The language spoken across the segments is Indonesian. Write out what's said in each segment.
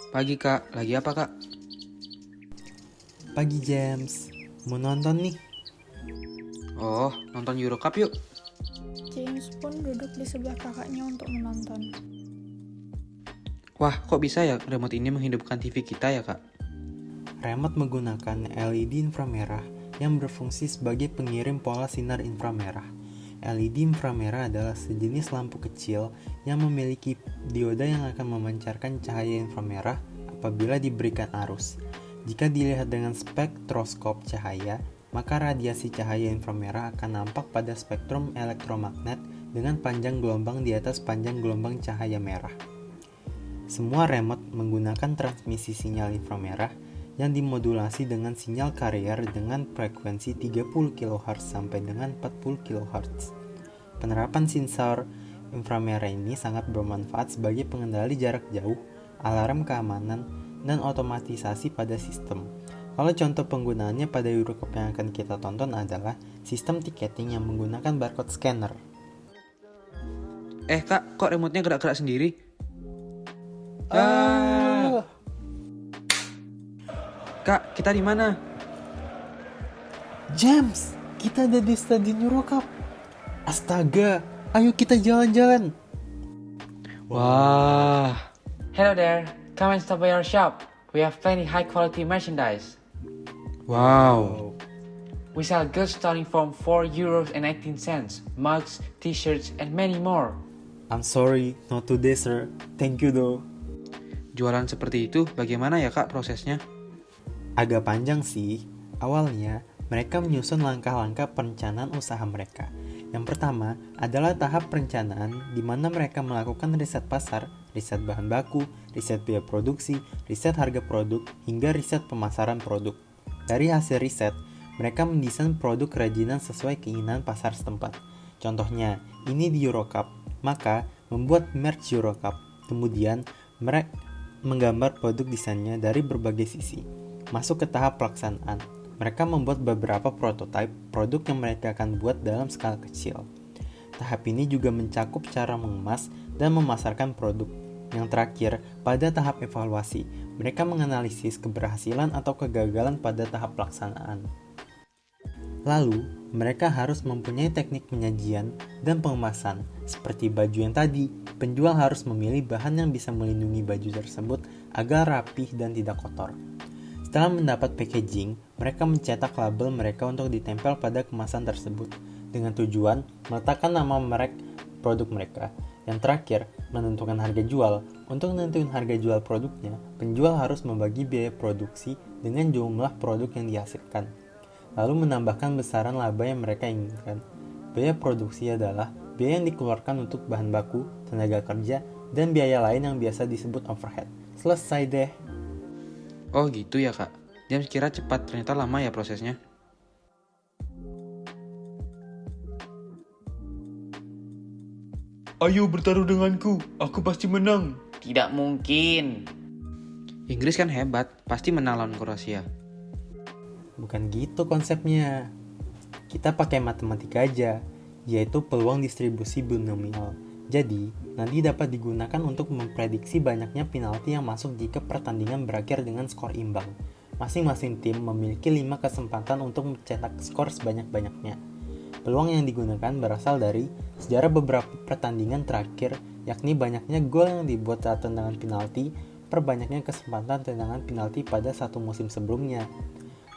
Pagi kak, lagi apa kak? Pagi James, mau nonton nih? Oh, nonton Euro Cup yuk. James pun duduk di sebelah kakaknya untuk menonton. Wah, kok bisa ya remote ini menghidupkan TV kita ya kak? Remote menggunakan LED inframerah yang berfungsi sebagai pengirim pola sinar inframerah. LED inframerah adalah sejenis lampu kecil yang memiliki dioda yang akan memancarkan cahaya inframerah apabila diberikan arus. Jika dilihat dengan spektroskop cahaya, maka radiasi cahaya inframerah akan nampak pada spektrum elektromagnet dengan panjang gelombang di atas panjang gelombang cahaya merah. Semua remote menggunakan transmisi sinyal inframerah yang dimodulasi dengan sinyal carrier dengan frekuensi 30 kHz sampai dengan 40 kHz. Penerapan sensor inframerah ini sangat bermanfaat sebagai pengendali jarak jauh, alarm keamanan, dan otomatisasi pada sistem. Kalau contoh penggunaannya pada Euro Cup yang akan kita tonton adalah sistem tiketing yang menggunakan barcode scanner. Kak, kok remote-nya gerak-gerak sendiri? Kak, kita di mana? James, kita ada di Stadion Euro Cup. Astaga, ayo kita jalan-jalan. Wah, Hello there, come and stop by our shop. We have plenty high quality merchandise. wow. We sell goods starting from €4.19, mugs, t-shirts, and many more. I'm sorry, not today sir. Thank you though. Jualan seperti itu bagaimana ya kak prosesnya? Agak panjang sih. Awalnya, mereka menyusun langkah-langkah perencanaan usaha mereka. Yang pertama adalah tahap perencanaan di mana mereka melakukan riset pasar, riset bahan baku, riset biaya produksi, riset harga produk, hingga riset pemasaran produk. Dari hasil riset, mereka mendesain produk kerajinan sesuai keinginan pasar setempat. Contohnya, ini di Euro Cup, maka membuat merch Euro Cup. Kemudian, mereka menggambar produk desainnya dari berbagai sisi. Masuk ke tahap pelaksanaan. Mereka membuat beberapa prototipe produk yang mereka akan buat dalam skala kecil. Tahap ini juga mencakup cara mengemas dan memasarkan produk. Yang terakhir, pada tahap evaluasi, mereka menganalisis keberhasilan atau kegagalan pada tahap pelaksanaan. Lalu, mereka harus mempunyai teknik penyajian dan pengemasan. Seperti baju yang tadi, penjual harus memilih bahan yang bisa melindungi baju tersebut agar rapih dan tidak kotor. Setelah mendapat packaging, mereka mencetak label mereka untuk ditempel pada kemasan tersebut dengan tujuan meletakkan nama merek produk mereka. Yang terakhir, menentukan harga jual. Untuk menentukan harga jual produknya, penjual harus membagi biaya produksi dengan jumlah produk yang dihasilkan, lalu menambahkan besaran laba yang mereka inginkan. Biaya produksi adalah biaya yang dikeluarkan untuk bahan baku, tenaga kerja, dan biaya lain yang biasa disebut overhead. Selesai deh. Oh gitu ya kak. James kira cepat, ternyata lama ya prosesnya. Ayo bertaruh denganku, aku pasti menang. Tidak mungkin. Inggris kan hebat, pasti menang lawan Kroasia. Bukan gitu konsepnya. Kita pakai matematika aja, yaitu peluang distribusi binomial. Jadi, nanti dapat digunakan untuk memprediksi banyaknya penalti yang masuk jika pertandingan berakhir dengan skor imbang. Masing-masing tim memiliki 5 kesempatan untuk mencetak skor sebanyak-banyaknya. Peluang yang digunakan berasal dari sejarah beberapa pertandingan terakhir, yakni banyaknya gol yang dibuat saat tendangan penalti per banyaknya kesempatan tendangan penalti pada satu musim sebelumnya.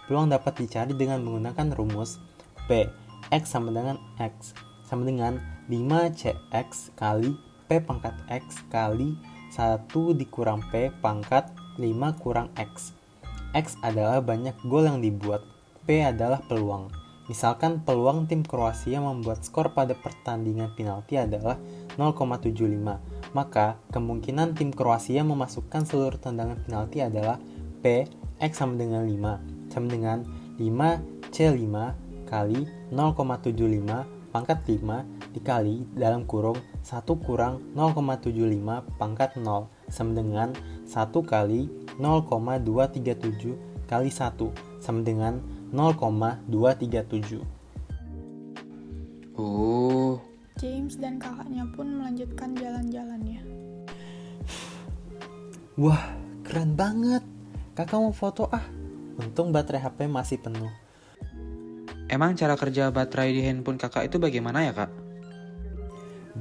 Peluang dapat dicari dengan menggunakan rumus P X sama dengan X sama dengan 5CX kali P pangkat X kali 1 dikurang P pangkat 5 kurang X. X adalah banyak gol yang dibuat, P adalah peluang. Misalkan peluang tim Kroasia membuat skor pada pertandingan penalti adalah 0,75, maka kemungkinan tim Kroasia memasukkan seluruh tendangan penalti adalah P X sama dengan 5 sama dengan 5C5 kali 0,75 pangkat 5 dikali dalam kurung 1 kurang 0,75 pangkat 0 sama dengan 1 kali 0,237 kali 1 sama dengan 0,237. Oh, James dan kakaknya pun melanjutkan jalan-jalannya. Wah, Keren banget. Kakak mau foto ah. Untung baterai HP masih penuh. Emang cara kerja baterai di handphone kakak itu bagaimana ya kak?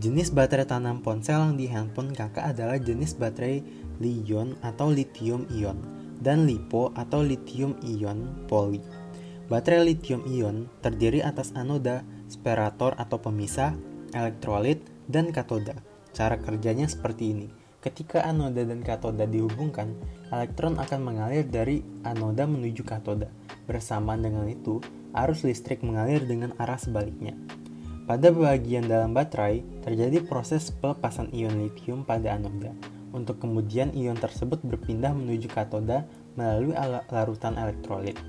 Jenis baterai tanam ponsel yang di handphone kakak adalah jenis baterai Li-ion atau lithium ion dan LiPo atau lithium ion poly. Baterai lithium ion terdiri atas anoda, separator atau pemisah, elektrolit, dan katoda. Cara kerjanya seperti ini. Ketika anoda dan katoda dihubungkan, elektron akan mengalir dari anoda menuju katoda. Bersamaan dengan itu, arus listrik mengalir dengan arah sebaliknya. Pada bagian dalam baterai, terjadi proses pelepasan ion lithium pada anoda, untuk kemudian ion tersebut berpindah menuju katoda melalui larutan elektrolit.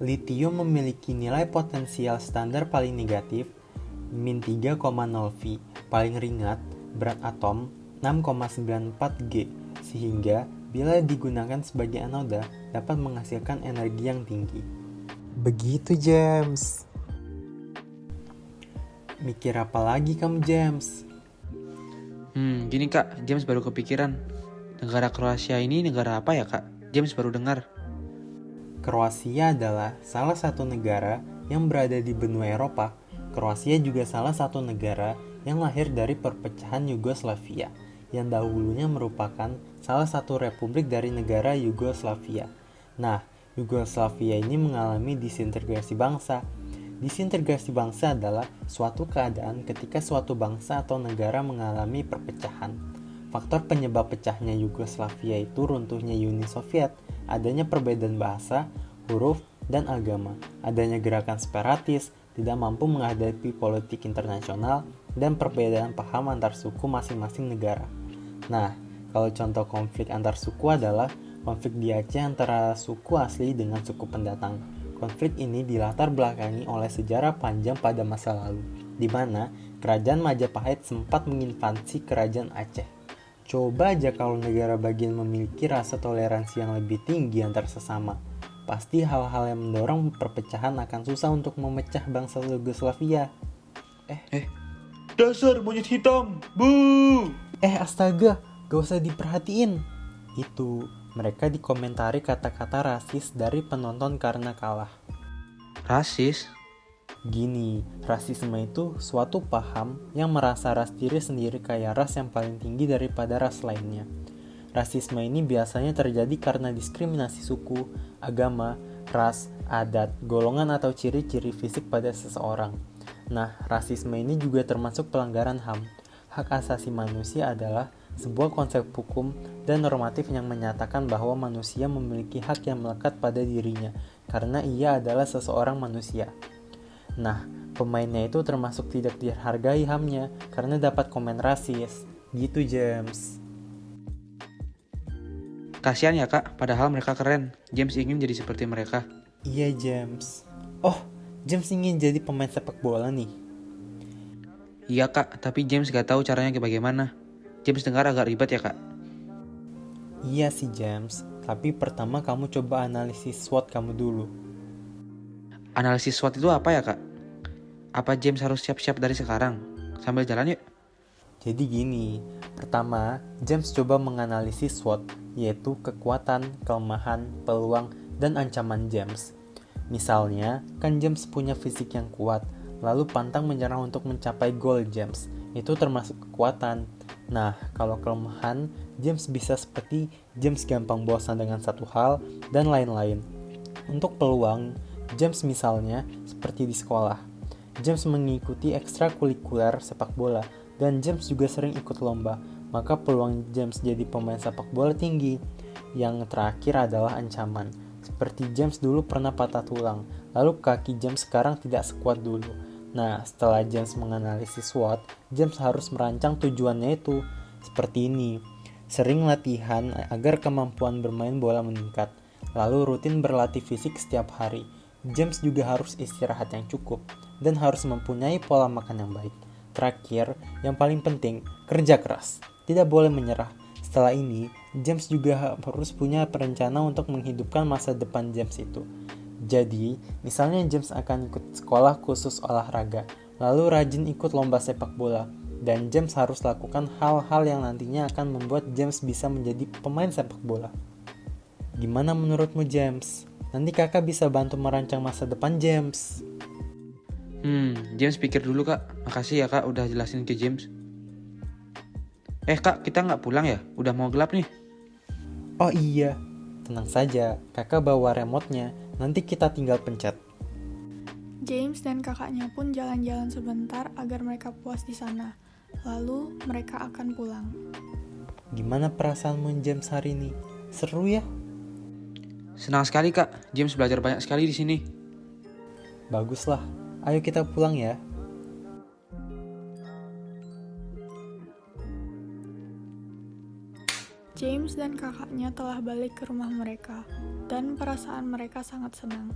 Lithium memiliki nilai potensial standar paling negatif min 3,0 V, paling ringan, berat atom 6,94 G, sehingga bila digunakan sebagai anoda dapat menghasilkan energi yang tinggi. Begitu James. Mikir apa lagi kamu James? Gini kak, James baru kepikiran. Negara Kroasia ini negara apa ya kak? James baru dengar. Kroasia adalah salah satu negara yang berada di benua Eropa. Kroasia juga salah satu negara yang lahir dari perpecahan Yugoslavia, yang dahulunya merupakan salah satu republik dari negara Yugoslavia. Nah, Yugoslavia ini mengalami disintegrasi bangsa. Disintegrasi bangsa adalah suatu keadaan ketika suatu bangsa atau negara mengalami perpecahan. Faktor penyebab pecahnya Yugoslavia itu runtuhnya Uni Soviet, adanya perbedaan bahasa, huruf, dan agama, adanya gerakan separatis, tidak mampu menghadapi politik internasional, dan perbedaan paham antar suku masing-masing negara. Nah, kalau contoh konflik antar suku adalah konflik di Aceh antara suku asli dengan suku pendatang. Konflik ini dilatar belakangi oleh sejarah panjang pada masa lalu, di mana kerajaan Majapahit sempat menginvasi kerajaan Aceh. Coba aja kalau negara bagian memiliki rasa toleransi yang lebih tinggi antar sesama. Pasti hal-hal yang mendorong perpecahan akan susah untuk memecah bangsa Yugoslavia. Dasar monyet hitam. Bu! Astaga, gak usah diperhatiin. Itu, mereka dikomentari kata-kata rasis dari penonton karena kalah. Rasis? Gini, rasisme itu suatu paham yang merasa ras diri sendiri kayak ras yang paling tinggi daripada ras lainnya. Rasisme ini biasanya terjadi karena diskriminasi suku, agama, ras, adat, golongan atau ciri-ciri fisik pada seseorang. Nah, rasisme ini juga termasuk pelanggaran HAM. Hak asasi manusia adalah sebuah konsep hukum dan normatif yang menyatakan bahwa manusia memiliki hak yang melekat pada dirinya karena ia adalah seseorang manusia. Nah, pemainnya itu termasuk tidak dihargai HAM-nya karena dapat komen rasis. Gitu James. Kasian ya kak, padahal mereka keren. James ingin jadi seperti mereka. Iya James. Oh, James ingin jadi pemain sepak bola nih. Iya kak, tapi James gak tahu caranya bagaimana. James dengar agak ribet ya kak. Iya sih James, tapi pertama kamu coba analisis SWOT kamu dulu. Analisis SWOT itu apa ya kak? Apa James harus siap-siap dari sekarang? Sambil jalan yuk. Jadi gini, pertama James coba menganalisis SWOT, yaitu kekuatan, kelemahan, peluang, dan ancaman James. Misalnya, kan James punya fisik yang kuat, lalu pantang menyerah untuk mencapai goal James. Itu termasuk kekuatan. Nah, kalau kelemahan, James bisa seperti James gampang bosan dengan satu hal, dan lain-lain. Untuk peluang, James misalnya seperti di sekolah. James mengikuti ekstrakurikuler sepak bola, dan James juga sering ikut lomba, maka peluang James jadi pemain sepak bola tinggi. Yang terakhir adalah ancaman. Seperti James dulu pernah patah tulang, lalu kaki James sekarang tidak sekuat dulu. Nah, setelah James menganalisis SWOT, James harus merancang tujuannya itu. Seperti ini, sering latihan agar kemampuan bermain bola meningkat, lalu rutin berlatih fisik setiap hari. James juga harus istirahat yang cukup, dan harus mempunyai pola makan yang baik. Terakhir, yang paling penting, kerja keras. Tidak boleh menyerah. Setelah ini, James juga harus punya perencana untuk menghidupkan masa depan James itu. Jadi, misalnya James akan ikut sekolah khusus olahraga, lalu rajin ikut lomba sepak bola, dan James harus lakukan hal-hal yang nantinya akan membuat James bisa menjadi pemain sepak bola. Gimana menurutmu James? Nanti kakak bisa bantu merancang masa depan James. James pikir dulu kak. Makasih ya kak udah jelasin ke James. Kak, kita nggak pulang ya? Udah mau gelap nih. Oh iya, tenang saja, kakak bawa remote-nya, nanti kita tinggal pencet. James dan kakaknya pun jalan-jalan sebentar agar mereka puas di sana. Lalu mereka akan pulang. Gimana perasaanmu James hari ini? Seru ya? Senang sekali kak. James belajar banyak sekali di sini. Baguslah, ayo kita pulang ya. James dan kakaknya telah balik ke rumah mereka, dan perasaan mereka sangat senang.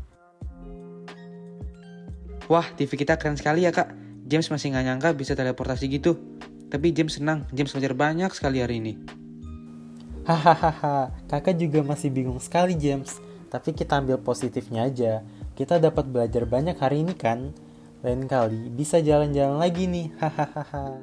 Wah, TV kita keren sekali ya kak. James masih nggak nyangka bisa teleportasi gitu. Tapi James senang. James belajar banyak sekali hari ini. Hahaha, kakak juga masih bingung sekali James. Tapi kita ambil positifnya aja. Kita dapat belajar banyak hari ini kan. Lain kali bisa jalan-jalan lagi nih. Hahaha.